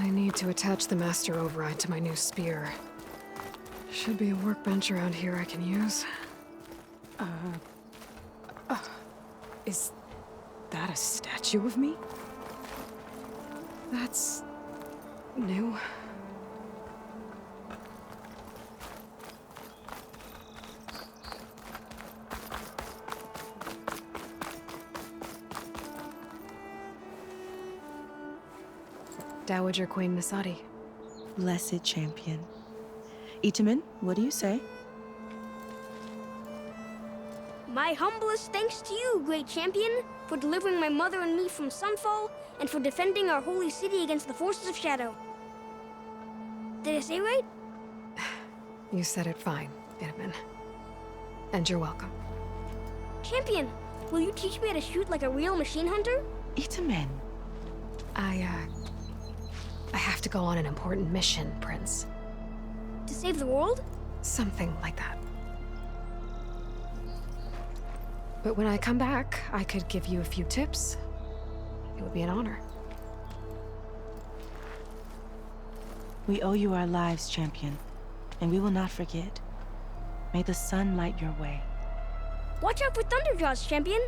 I need to attach the master override to my new spear. Should be a workbench around here I can use. Is that a statue of me? That's new. Dowager Queen Misadi. Blessed champion. Itamen, what do you say? My humblest thanks to you, great champion, for delivering my mother and me from Sunfall, and for defending our holy city against the forces of Shadow. Did I say right? You said it fine, Itamen. And you're welcome. Champion, will you teach me how to shoot like a real machine hunter? Itamen. I have to go on an important mission, Prince. To save the world? Something like that. But when I come back, I could give you a few tips. It would be an honor. We owe you our lives, champion, and we will not forget. May the sun light your way. Watch out for Thunderjaws, champion!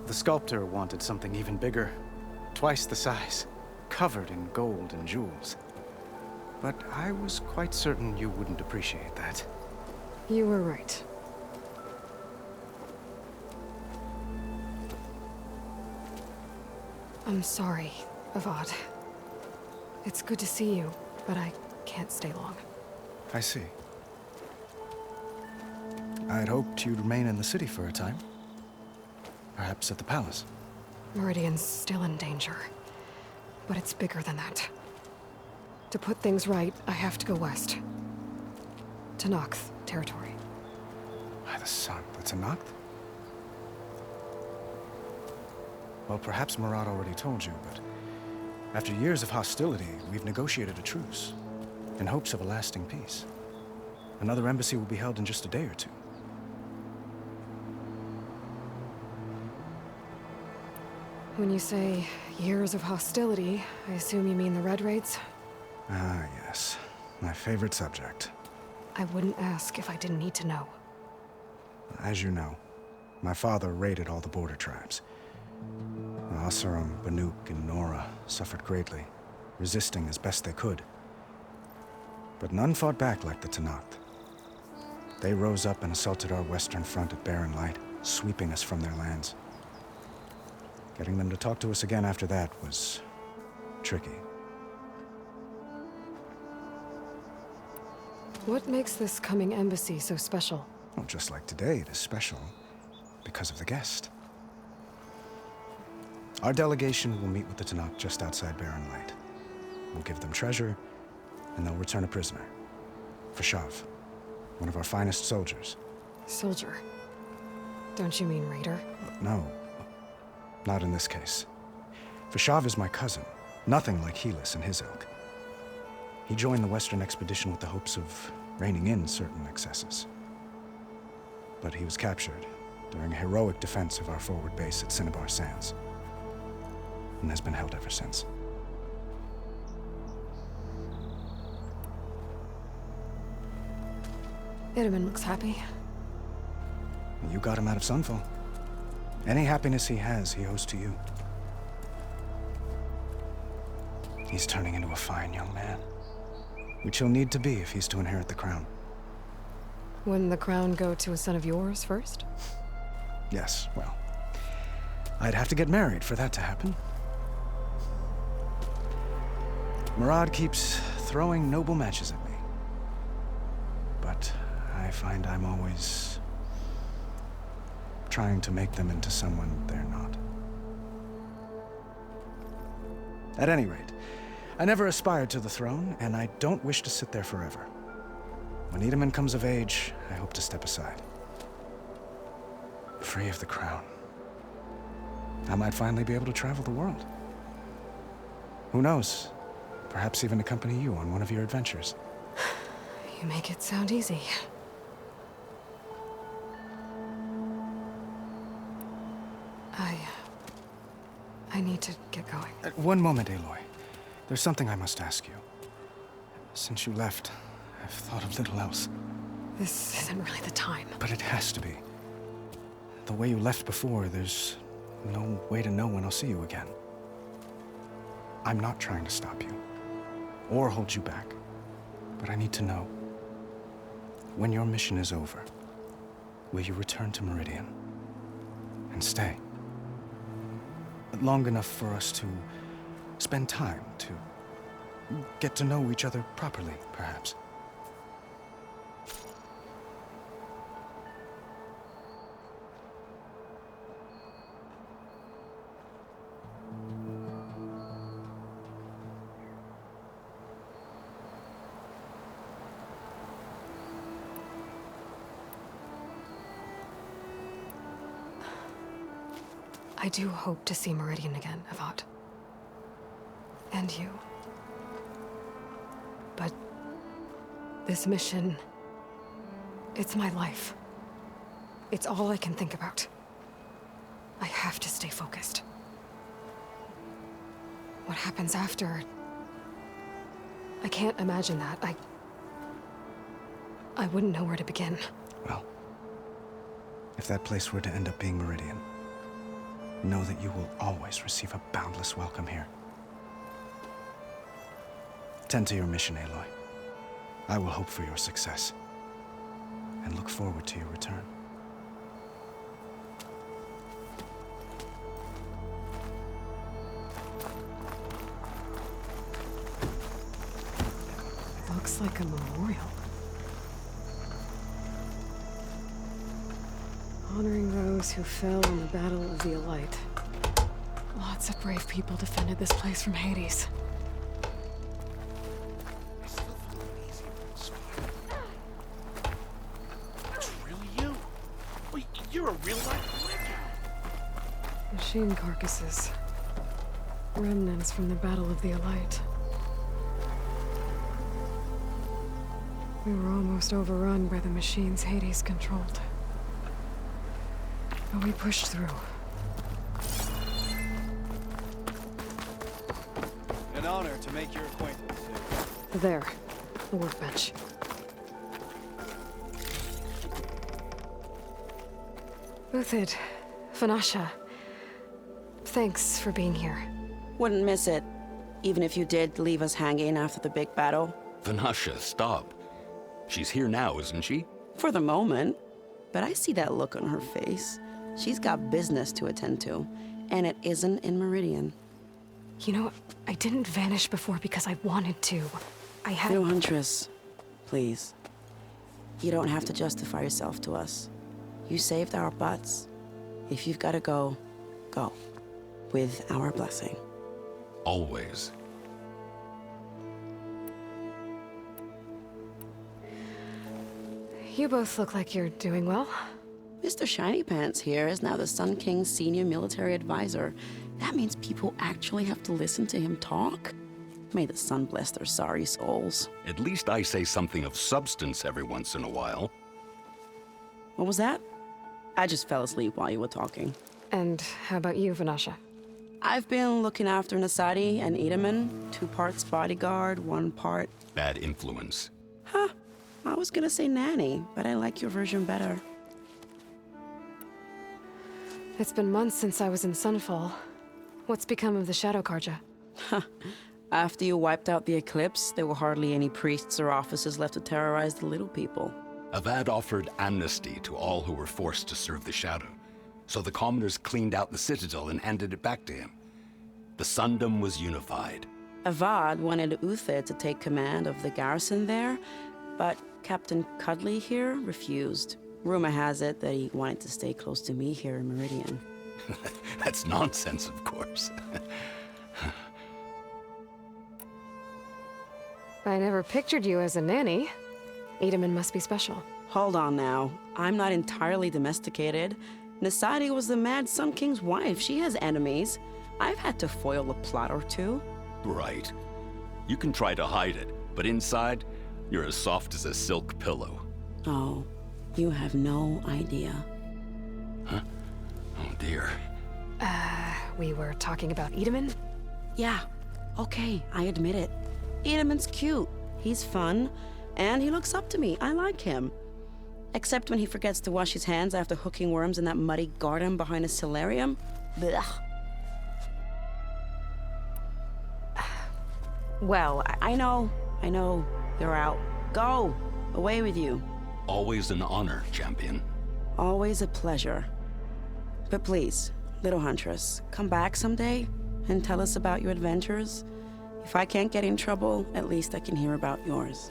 The sculptor wanted something even bigger, twice the size, covered in gold and jewels. But I was quite certain you wouldn't appreciate that. You were right. I'm sorry, Avad. It's good to see you, but I can't stay long. I see. I'd hoped you'd remain in the city for a time. Perhaps at the palace. Meridian's still in danger. But it's bigger than that. To put things right, I have to go west. To Nox territory. By the sun, that's a Noct? Well, perhaps Murad already told you, but after years of hostility, we've negotiated a truce, in hopes of a lasting peace. Another embassy will be held in just a day or two. When you say years of hostility, I assume you mean the Red Raids? Ah, yes. My favorite subject. I wouldn't ask if I didn't need to know. As you know, my father raided all the border tribes. The Asuram, Banuk, and Nora suffered greatly, resisting as best they could. But none fought back like the Tenakth. They rose up and assaulted our western front at Barren Light, sweeping us from their lands. Getting them to talk to us again after that was tricky. What makes this coming embassy so special? Well, just like today, it is special because of the guest. Our delegation will meet with the Tenakth just outside Barren Light. We'll give them treasure, and they'll return a prisoner. Fashav, one of our finest soldiers. Soldier? Don't you mean raider? No, not in this case. Fashav is my cousin, nothing like Helis and his ilk. He joined the Western expedition with the hopes of reining in certain excesses. But he was captured during a heroic defense of our forward base at Cinnabar Sands, and has been held ever since. Itamen looks happy. You got him out of Sunfall. Any happiness he has, he owes to you. He's turning into a fine young man, which he'll need to be if he's to inherit the crown. Wouldn't the crown go to a son of yours first? Yes, well, I'd have to get married for that to happen. Murad keeps throwing noble matches at me. But I find I'm always trying to make them into someone they're not. At any rate, I never aspired to the throne, and I don't wish to sit there forever. When Itamen comes of age, I hope to step aside. Free of the crown. I might finally be able to travel the world. Who knows? Perhaps even accompany you on one of your adventures. You make it sound easy. I need to get going. One moment, Aloy. There's something I must ask you. Since you left, I've thought of little else. This isn't really the time. But it has to be. The way you left before, there's no way to know when I'll see you again. I'm not trying to stop you, or hold you back. But I need to know, when your mission is over, will you return to Meridian? And stay? Long enough for us to spend time, to get to know each other properly, perhaps. I do hope to see Meridian again, Avad. And you. But this mission, it's my life. It's all I can think about. I have to stay focused. What happens after? I can't imagine that. I wouldn't know where to begin. Well, if that place were to end up being Meridian, know that you will always receive a boundless welcome here. Tend to your mission, Aloy. I will hope for your success, and look forward to your return. Looks like a memorial. Honoring those who fell in the Battle of the Elite. Lots of brave people defended this place from Hades. It's really you? Wait, you're a real-life witch? Machine carcasses. Remnants from the Battle of the Elite. We were almost overrun by the machines Hades controlled. But we pushed through. An honor to make your acquaintance. There, the workbench. Uthid, Vanasha, thanks for being here. Wouldn't miss it, even if you did leave us hanging after the big battle. Vanasha, stop. She's here now, isn't she? For the moment. But I see that look on her face. She's got business to attend to, and it isn't in Meridian. You know, I didn't vanish before because I wanted to. I had... No, Huntress. Please. You don't have to justify yourself to us. You saved our butts. If you've got to go, go. With our blessing. Always. You both look like you're doing well. Mr. Shiny Pants here is now the Sun King's senior military advisor. That means people actually have to listen to him talk? May the sun bless their sorry souls. At least I say something of substance every once in a while. What was that? I just fell asleep while you were talking. And how about you, Vanasha? I've been looking after Nasadi and Edaman. 2 parts bodyguard, 1 part... Bad influence. Huh. I was gonna say nanny, but I like your version better. It's been months since I was in Sunfall. What's become of the Shadow Karja? After you wiped out the Eclipse, there were hardly any priests or officers left to terrorize the little people. Avad offered amnesty to all who were forced to serve the Shadow. So the commoners cleaned out the Citadel and handed it back to him. The Sundom was unified. Avad wanted Uthid to take command of the garrison there, but Captain Cudley here refused. Rumor has it that he wanted to stay close to me here in Meridian. That's nonsense, of course. I never pictured you as a nanny. Edaman must be special. Hold on now. I'm not entirely domesticated. Nasadi was the Mad Sun King's wife. She has enemies. I've had to foil a plot or two. Right. You can try to hide it, but inside, you're as soft as a silk pillow. Oh, you have no idea. Huh? Oh dear. We were talking about Edaman? Yeah, okay, I admit it. Edaman's cute. He's fun, and he looks up to me. I like him. Except when he forgets to wash his hands after hooking worms in that muddy garden behind a solarium. Blech. Well, I know. You're out. Go! Away with you. Always an honor, champion. Always a pleasure. But please, little huntress, come back someday and tell us about your adventures. If I can't get in trouble, at least I can hear about yours.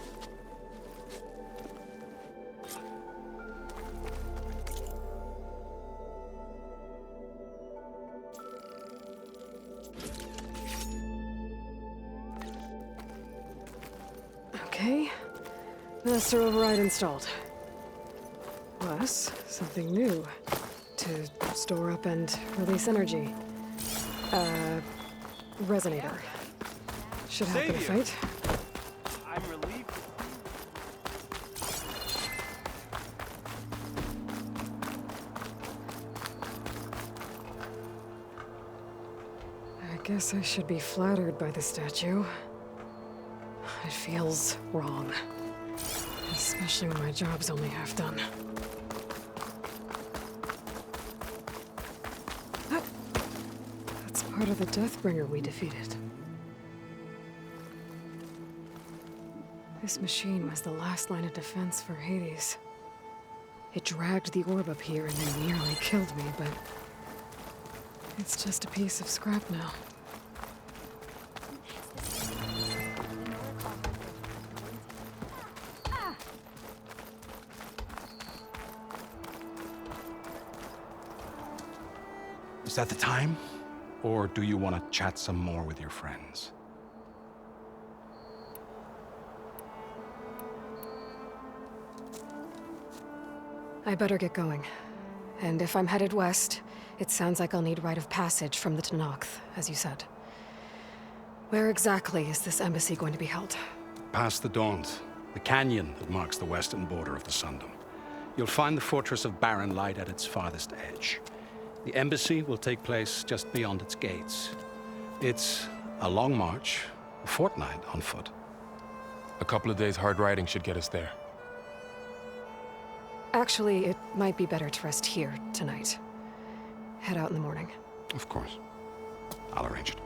Okay. Master override installed. Plus, something new. To store up and release energy. Resonator. Should help in a Savior. fight. I'm relieved. I guess I should be flattered by the statue. It feels wrong. Especially when my job's only half done. That's part of the Deathbringer we defeated. This machine was the last line of defense for Hades. It dragged the orb up here and then nearly killed me, but it's just a piece of scrap now. Is that the time? Or do you want to chat some more with your friends? I better get going. And if I'm headed west, it sounds like I'll need rite of passage from the Tenakth, as you said. Where exactly is this embassy going to be held? Past the Daunt, the canyon that marks the western border of the Sundom. You'll find the fortress of Barren Light at its farthest edge. The embassy will take place just beyond its gates. It's a long march, a fortnight on foot. A couple of days hard riding should get us there. Actually, it might be better to rest here tonight. Head out in the morning. Of course. I'll arrange it.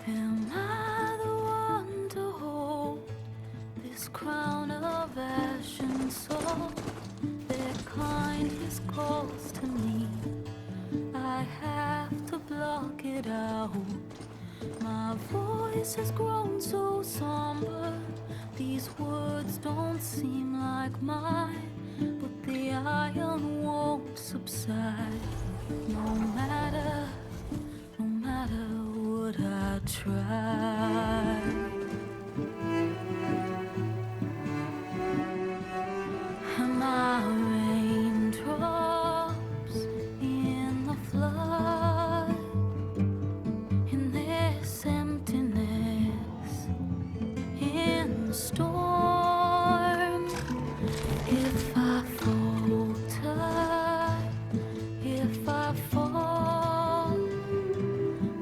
Am I the one to hold this crown of ash and salt? Their kindness calls to me. I have to block it out. My voice has grown so somber. These words don't seem like mine, but the iron won't subside. No matter what I try. Am I raindrops in the flood? In this emptiness, in the storm. If I falter, if I fall,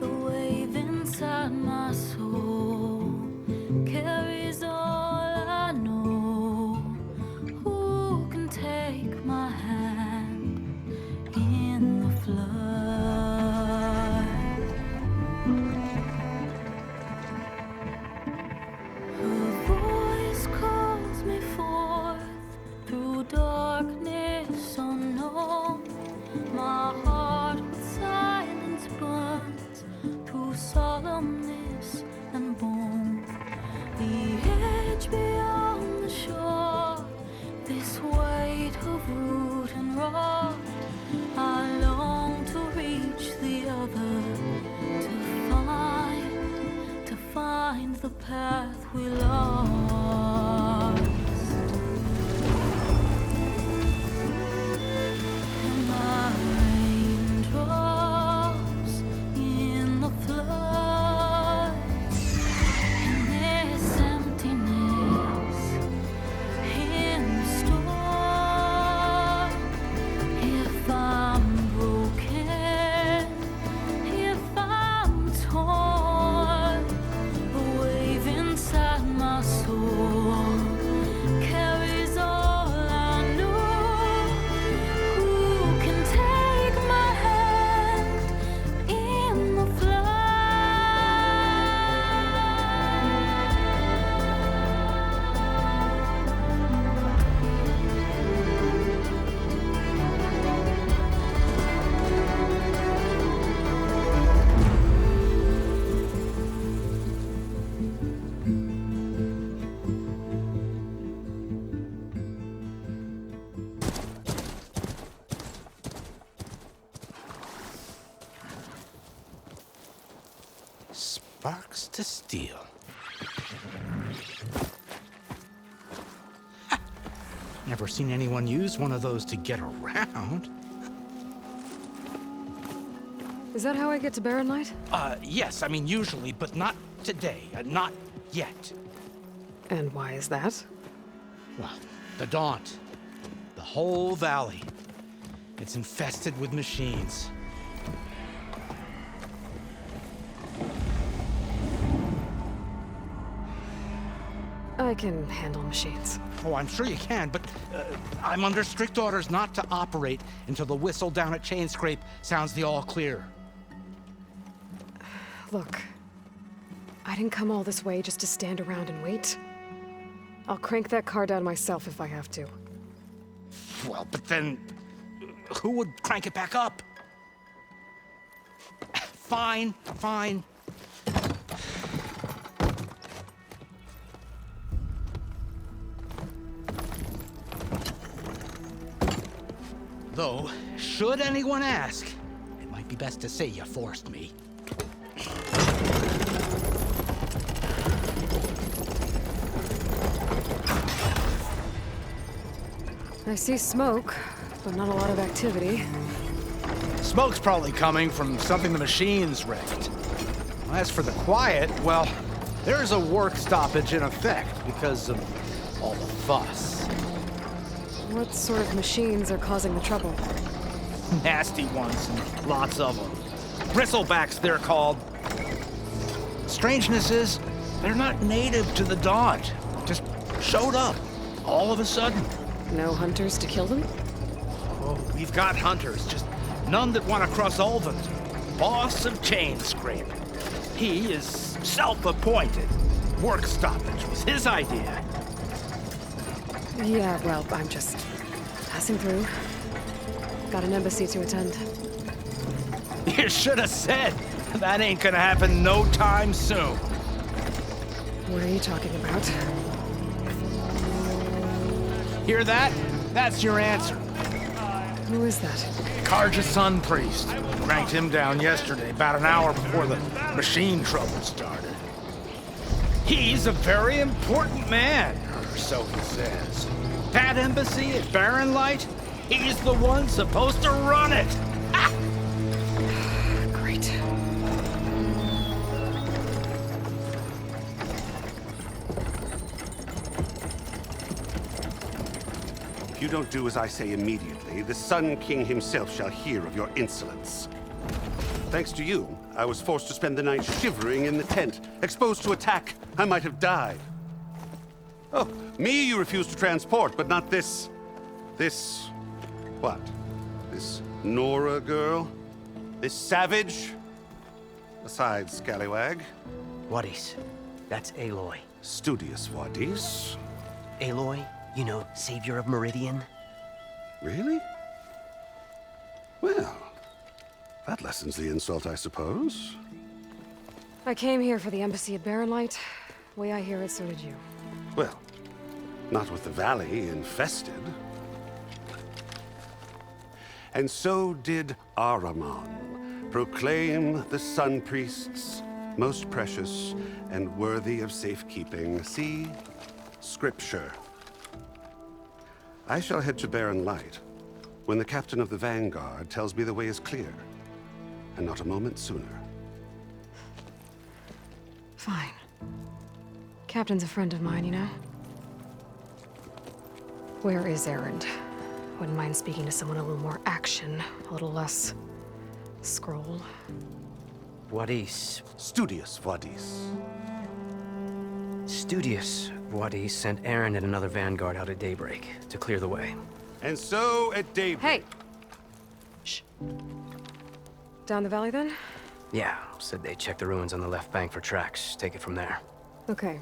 the wave inside my soul carries all I know. Who can take my hand path we lost. And my raindrops in the flood. And this emptiness in the storm. If I'm broken, if I'm torn, the wave inside my soul carries all I know. Who can take my hand in the flood? Sparks to steel. Never seen anyone use one of those to get around. Is that how I get to Barren Light? Yes, I mean usually, but not today. Not yet. And why is that? Well, the Daunt. The whole valley. It's infested with machines. I can handle machines. Oh, I'm sure you can, but I'm under strict orders not to operate until the whistle down at Chain Scrape sounds the all clear. Look, I didn't come all this way just to stand around and wait. I'll crank that car down myself if I have to. Well, but then who would crank it back up? Fine, fine. Though, should anyone ask, it might be best to say you forced me. I see smoke, but not a lot of activity. Smoke's probably coming from something the machines wrecked. As for the quiet, well, there's a work stoppage in effect because of all the fuss. What sort of machines are causing the trouble? Nasty ones, and lots of them. Bristlebacks, they're called. Strangeness is, they're not native to the Daunt. Just showed up, all of a sudden. No hunters to kill them? Oh, we've got hunters, just none that want to cross Ulven. Boss of Chain Scrape. He is self-appointed. Work stoppage was his idea. Yeah, well, I'm just passing through. Got an embassy to attend. You should have said. That ain't gonna happen no time soon. What are you talking about? Hear that? That's your answer. Who is that? Karja's Sun Priest. Cranked him down yesterday, about an hour before the machine trouble started. He's a very important man, or so he says. That embassy at Barren Light, he's the one supposed to run it. Ha! Great. If you don't do as I say immediately, the Sun King himself shall hear of your insolence. Thanks to you, I was forced to spend the night shivering in the tent. Exposed to attack, I might have died. Oh, me you refuse to transport, but not this... what? This Nora girl? This savage? Besides, scallywag. Wadis. That's Aloy. Studious Wadis. Aloy, you know, savior of Meridian. Really? Well, that lessens the insult, I suppose. I came here for the embassy at Barren Light. Way I hear it, so did you. Well, not with the valley infested. And so did Ahriman proclaim the Sun Priest's most precious and worthy of safekeeping. See, Scripture. I shall head to Barren Light when the captain of the Vanguard tells me the way is clear, and not a moment sooner. Fine. Captain's a friend of mine, you know? Where is Erend? Wouldn't mind speaking to someone a little more action, a little less scroll. Wadis. Studious Wadis. Studious Wadis sent Aaron and another vanguard out at daybreak to clear the way. And so at daybreak... Hey! Shh. Down the valley, then? Yeah, said they checked the ruins on the left bank for tracks. Take it from there. Okay.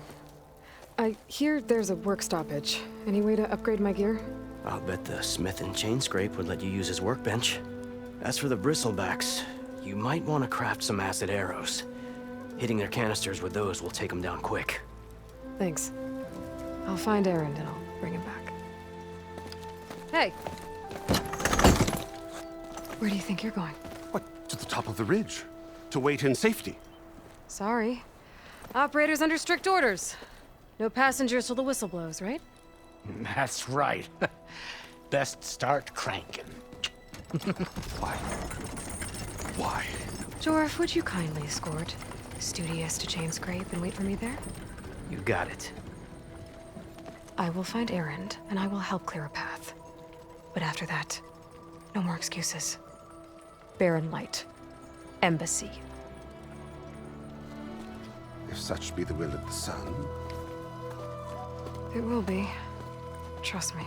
I hear there's a work stoppage. Any way to upgrade my gear? I'll bet the smith and chain scrape would let you use his workbench. As for the bristlebacks, you might want to craft some acid arrows. Hitting their canisters with those will take them down quick. Thanks. I'll find Erend and I'll bring him back. Hey! Where do you think you're going? What? To the top of the ridge. To wait in safety. Sorry. Operator's under strict orders. No passengers till the whistle blows, right? That's right. Best start cranking. Why? Why? Jorf, would you kindly escort Studious to Chain Scrape and wait for me there? You got it. I will find Erend, and I will help clear a path. But after that, no more excuses. Barren Light. Embassy. If such be the will of the sun. It will be. Trust me.